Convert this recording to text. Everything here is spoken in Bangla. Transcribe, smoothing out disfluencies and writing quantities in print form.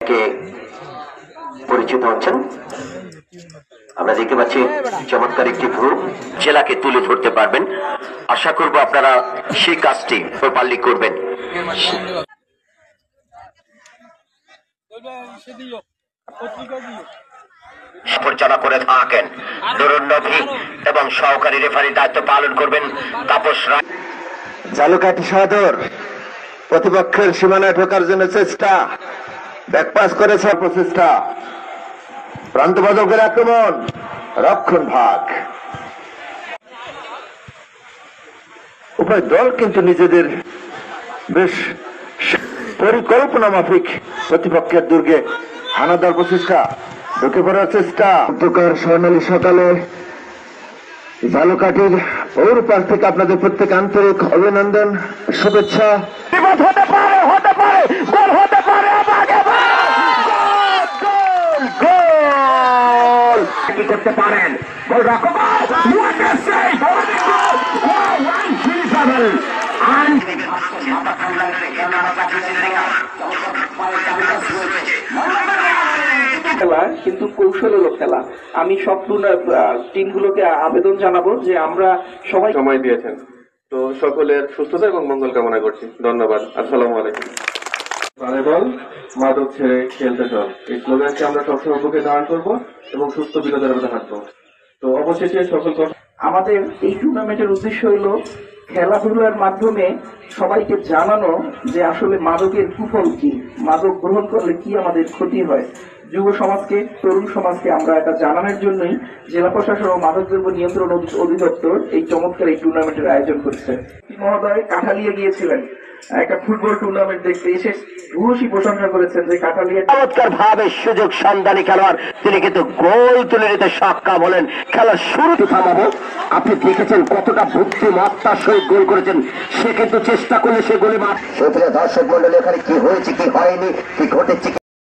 কে পরিচিত হচ্ছেন। আমরা দেখতে পাচ্ছি চমৎকার একটি গ্রুপ জেলাকে তুলে ধরতে পারবেন। আশা করব আপনারা সেই কাজটি প্রপারলি করবেন। পরিচালনা করে থাকেন নুরুন নবী এবং সহকারী রেফারির দায়িত্ব পালন করবেন তাপস রায়। ঝালকাঠি সদর প্রতিপক্ষের সীমানায় ঢোকার জন্য চেষ্টা, ব্যাকপাস করেছে প্রচেষ্টা, প্রান্ত বদকের আক্রমণ, রক্ষণ ভাগ। উভয় দল কিন্তু নিজেদের বেশ পরিকল্পনা মাফিক প্রতিপক্ষের দুর্গে হানা দেওয়ার প্রচেষ্টা, ঢুকে পড়ার চেষ্টা। স্বর্ণালী সকালে ঝালকাঠির পৌর পার্ক থেকে আপনাদের প্রত্যেক আন্তরিক অভিনন্দন, শুভেচ্ছা। হতে পারে গোল হতে পারে, গোল কি করতে পারেন গোল রক্ষক। খেলা কিন্তু কৌশলেরও খেলা। আমি সব টিমগুলোকে আবেদন জানাবো যে আমরা সবাই সময় দিয়েছেন, তো সকলের সুস্থতা এবং মঙ্গল কামনা করছি। ধন্যবাদ। আসসালামু আলাইকুম। প্রাণে বল, মাদক ছেড়ে খেলতে চল, এই স্লোগানকে আমরা সবসময় বুকে ধারণ করবো এবং সুস্থ বিনোদনের মধ্যে হাঁটবো। তো অবশেষে সকল আমাদের এই টুর্নামেন্টের উদ্দেশ্য হলো খেলাধুলার মাধ্যমে সবাইকে জানানো যে আসলে মাদকের কুফল কি, মাদক গ্রহণ করলে কি আমাদের ক্ষতি হয়। যুব সমাজকে, তরুণ সমাজকে আমরা এটা জানানোর জন্যই জেলা প্রশাসন ও মাদকদ্রব্য নিয়ন্ত্রণ অধিদপ্তর এই চমৎকার এই টুর্নামেন্টের আয়োজন করছে। মহোদয় কাঠালিয়া গিয়েছিলেন একটা ফুটবল টুর্নামেন্ট দেখতে, এসে ভূয়সী প্রশংসা করেছেন যে কাঠালিয়া চমৎকার ভাবে সুযোগ সন্ধানী খেলোয়াড়, তিনি কিন্তু গোল তুলে নিতে সক্ষম হলেন। খেলার শুরুতে থামাবো, আপনি দেখেছেন কতটা বুদ্ধিমত্তার সহিত গোল করেছেন। সে কিন্তু চেষ্টা করলে সে গোলে মার। দর্শক মন্ডলী, এখানে কি হয়েছে কি হয়নি, কি ঘটেছে